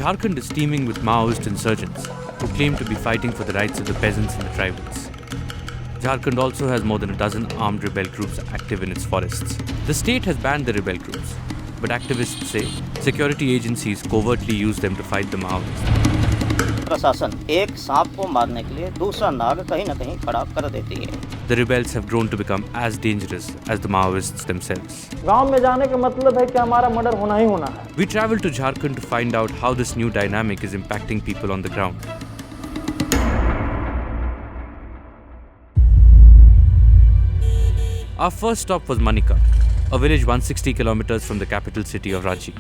Jharkhand is teeming with Maoist insurgents who claim to be fighting for the rights of the peasants and the tribals. Jharkhand also has more than a dozen armed rebel groups active in its forests. The state has banned the rebel groups, but activists say security agencies covertly use them to fight the Maoists. प्रशासन एक सांप को मारने के लिए दूसरा नाग कहीं न कहीं खड़ा कर देती है. The rebels have grown to become as dangerous as the Maoists themselves. गांव में जाने का मतलब है कि हमारा मर्डर होना ही होना है. We traveled to Jharkhand to find out how this new dynamic is impacting people on the ground. Our first stop was Manika, a village 160 kilometers from the capital city of Ranchi.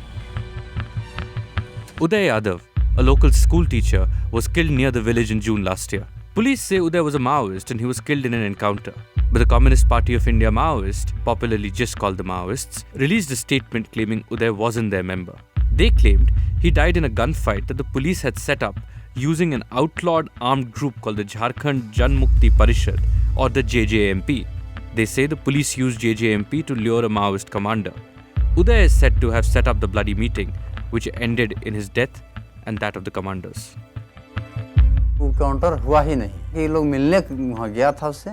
Uday Yadav, a local school teacher, was killed near the village in June last year. Police say Uday was a Maoist and he was killed in an encounter. But the Communist Party of India Maoist, popularly just called the Maoists, released a statement claiming Uday wasn't their member. They claimed he died in a gunfight that the police had set up using an outlawed armed group called the Jharkhand Jan Mukti Parishad, or the JJMP. They say the police used JJMP to lure a Maoist commander. Uday is said to have set up the bloody meeting, which ended in his death and that of the commanders. Counter हुआ ही नहीं. ये लोग मिलने वहाँ गया था उससे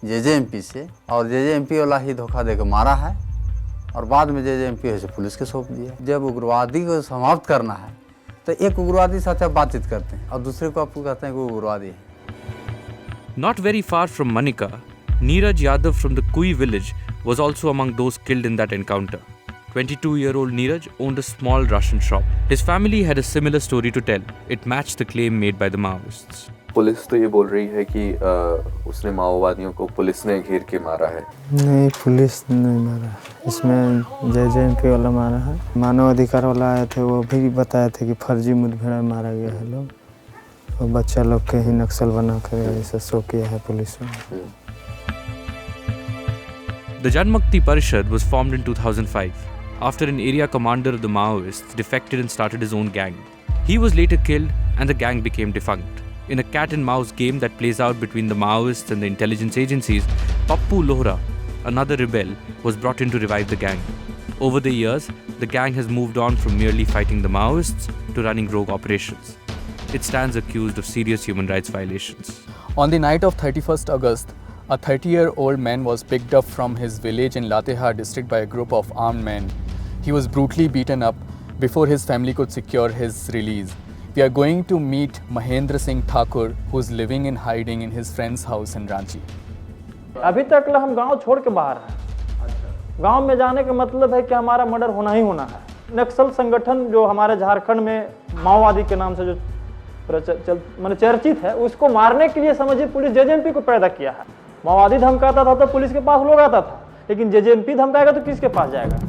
JJMP से, और जेजेएमपी वाला ही धोखा देकर मारा है और बाद में जेजेएमपी से पुलिस के सौंप दिया. जब उग्रवादी को समाप्त करना है तो एक उग्रवादी साथ आप बातचीत करते हैं और दूसरे को आपको कहते हैं कि वो उग्रवादी है. Not very far from Manika, Neeraj Yadav from the Kui village was also among those killed in that encounter. 22-year-old Neeraj owned a small Russian shop. His family had a similar story to tell. It matched the claim made by the Maoists. Police तो ये बोल रही है कि उसने माओवादियों को police ने घेर के मारा है. नहीं, पुलिस नहीं मारा, इसमें जेजेएमपी वाला मारा है. मानव अधिकार वाला आए थे, वो भी बताए थे कि फर्जी मुठभेड़ में मारा गया है लोग, और बच्चा लोग के ही नक्सल बना कर ऐसा शो किया है पुलिस ने. The Janmukti Parishad was formed in 2005 after an area commander of the Maoists defected and started his own gang. He was later killed and the gang became defunct. In a cat and mouse game that plays out between the Maoists and the intelligence agencies, Pappu Lohra, another rebel, was brought in to revive the gang. Over the years, the gang has moved on from merely fighting the Maoists to running rogue operations. It stands accused of serious human rights violations. On the night of 31st August, a 30-year-old man was picked up from his village in Latehar district by a group of armed men. He was brutally beaten up before his family could secure his release. We are going to meet Mahendra Singh Thakur, who is living in hiding in his friend's house in Ranchi. अभी तक हम गांव छोड़ के बाहर हैं. गांव में जाने का मतलब है कि हमारा मर्डर होना ही होना है. नक्सल संगठन जो हमारे झारखंड में माओवादी के नाम से जो चर्चित है, उसको मारने के लिए समझिए पुलिस जेजेएमपी को पैदा किया है. माओवादी धमकाता था तो पुलिस के पास लोग आता था, लेकिन जेजेएमपी धमकाएगा तो किसके पास जाएगा?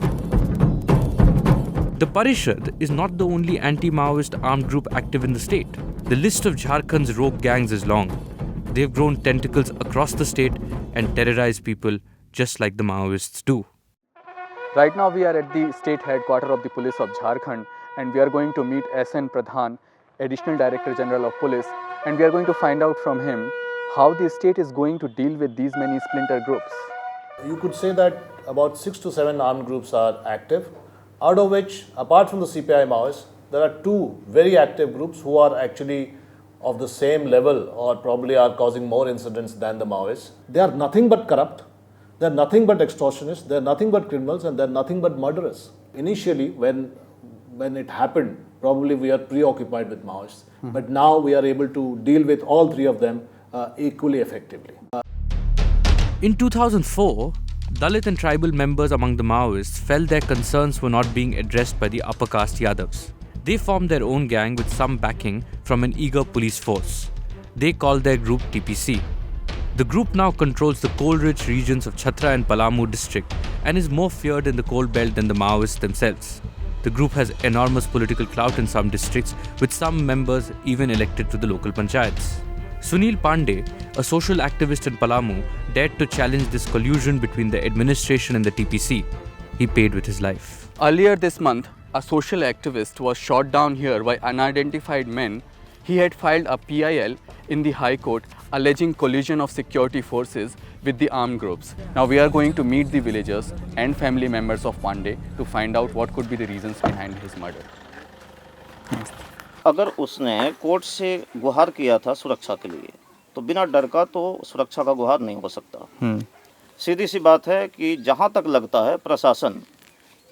The Parishad is not the only anti-Maoist armed group active in the state. The list of Jharkhand's rogue gangs is long. They've grown tentacles across the state and terrorize people just like the Maoists do. Right now we are at the state headquarters of the police of Jharkhand, and we are going to meet SN Pradhan, Additional Director General of Police, and we are going to find out from him how the state is going to deal with these many splinter groups. You could say that about 6 to 7 armed groups are active, out of which, apart from the CPI Maoists, there are 2 very active groups who are actually of the same level or probably are causing more incidents than the Maoists. They are nothing but corrupt, they are nothing but extortionists, they are nothing but criminals, and they are nothing but murderers. Initially, when it happened, probably we are preoccupied with Maoists, but now we are able to deal with all 3 of them equally effectively. In 2004, Dalit and tribal members among the Maoists felt their concerns were not being addressed by the upper caste Yadavs. They formed their own gang with some backing from an eager police force. They called their group TPC. The group now controls the coal-rich regions of Chhatra and Palamu district and is more feared in the coal belt than the Maoists themselves. The group has enormous political clout in some districts, with some members even elected to the local panchayats. Sunil Pandey, a social activist in Palamu, dared to challenge this collusion between the administration and the TPC. He paid with his life. Earlier this month, a social activist was shot down here by unidentified men. He had filed a PIL in the High Court alleging collusion of security forces with the armed groups. Now we are going to meet the villagers and family members of Pandey to find out what could be the reasons behind his murder. Next. अगर उसने court से गुहार किया था सुरक्षा के लिए तो बिना डर का तो सुरक्षा का गुहार नहीं हो सकता। सीधी सी बात है कि जहाँ तक लगता है प्रशासन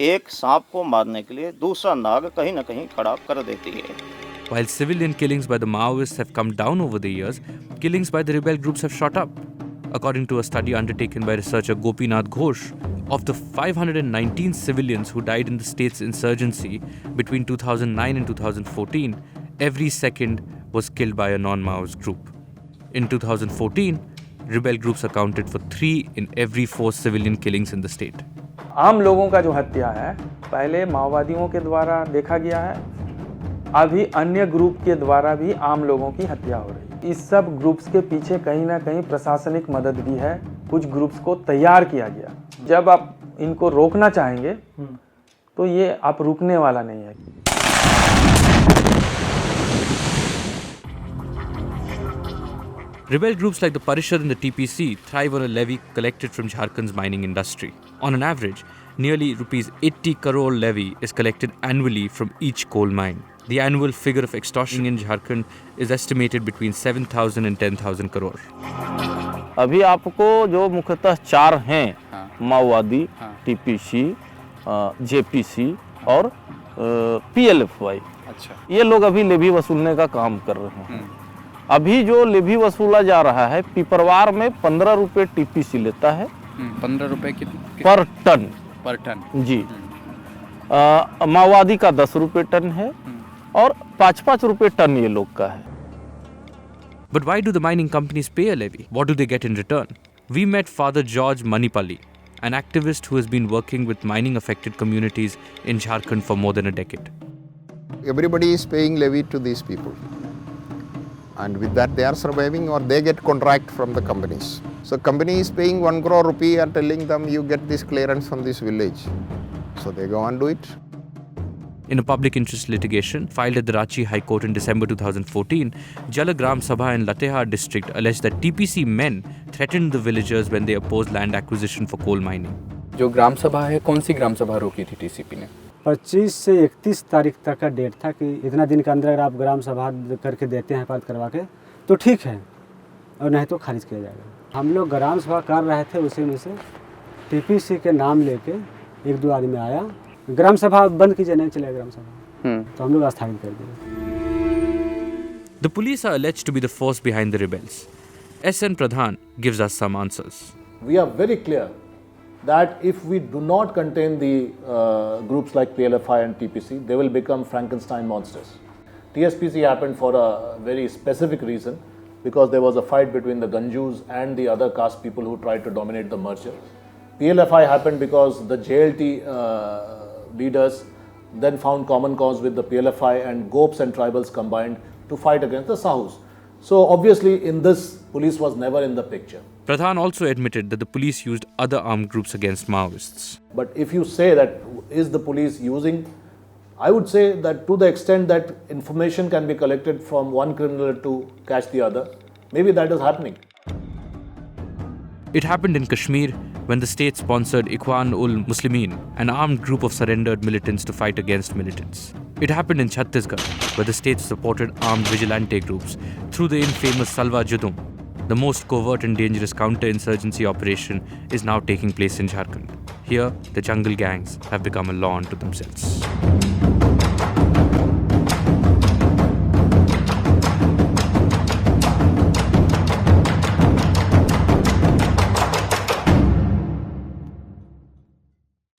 एक सांप को मारने के लिए दूसरा नाग कहीं ना कहीं खड़ा कर देती है। While civilian killings by the Maoists have come down over the years, killings by the rebel groups have shot up. According to a study undertaken by researcher Gopinath Ghosh, of the 519 civilians who died in the state's insurgency between 2009 and 2014, every second was killed by a non-Maoist group. In 2014, rebel groups accounted for 3 in every 4 civilian killings in the state. आम लोगों का जो हत्या है पहले माओवादियों के द्वारा देखा गया है, अभी अन्य ग्रुप के द्वारा भी आम लोगों की हत्या हो रही है। इस सब ग्रुप्स के पीछे कहीं ना कहीं प्रशासनिक मदद भी है, कुछ ग्रुप्स को तैयार किया गया। जब आप इनको रोकना चाहेंगे तो ये आप रुकने वाला नहीं है। Rebel groups like the Parishad and the TPC thrive on a levy collected from Jharkhand's mining industry. On an average, nearly rupees 80 crore levy is collected annually from each coal mine. The annual figure of extortion in Jharkhand is estimated between 7,000 and 10,000 crore. अभी आपको जो मुख्यतः 4 हैं, माओवादी, TPC, JPC और PLFI, ये लोग अभी लेवी वसूलने का काम कर रहे हैं। अभी जो लेवी वसूला जा रहा है, पिपरवार में 15 रुपये टीपीसी लेता है। 15 रुपए पर टन। पर टन जी। माओवादी का 10 रुपये टन है और 5-5 रुपये टन ये लोग का है। But why do the mining companies pay a levy? What do they get in return? We met Father George Manipalli, an activist who has been working with mining affected communities in Jharkhand for more than a decade. Everybody is paying levy to these people, and with that they are surviving, or they get contract from the companies. So company is paying 1 crore rupee and telling them you get this clearance from this village, so they go and do it. In a public interest litigation filed at the Ranchi High Court in December 2014, Jalagram Sabha in Latehar district alleged that TPC men threatened the villagers when they opposed land acquisition for coal mining. जो ग्राम सभा है, कौन सी ग्राम सभा रोकी थी TCP ने? 25 से 31 तारीख तक का डेट था कि इतना दिन के अंदर अगर आप ग्राम सभा करके देते हैं पारित करवा के तो ठीक है, और नहीं तो खारिज किया जाएगा। हम लोग ग्राम सभा कर रहे थे, उसी में से टीपीसी के नाम लेके 1-2 आदमी आया, ग्राम सभा बंद कीजिए, नहीं चलेगा ग्राम सभा, तो हम लोग स्थगित कर दिए। The police are alleged to be the force behind the rebels. S.N. Pradhan gives us some answers. We are very clear that if we do not contain the groups like PLFI and TPC, they will become Frankenstein monsters. TSPC happened for a very specific reason, because there was a fight between the Ganjus and the other caste people who tried to dominate the merger. PLFI happened because the JLT leaders then found common cause with the PLFI, and Gopes and tribals combined to fight against the Sahus. So obviously in this, police was never in the picture. Pradhan also admitted that the police used other armed groups against Maoists. But if you say that is the police using, I would say that to the extent that information can be collected from one criminal to catch the other, maybe that is happening. It happened in Kashmir when the state sponsored Ikhwan-ul-Muslimin, an armed group of surrendered militants to fight against militants. It happened in Chhattisgarh, where the state supported armed vigilante groups through the infamous Salwa Judum. The most covert and dangerous counter-insurgency operation is now taking place in Jharkhand. Here, the jungle gangs have become a law unto themselves.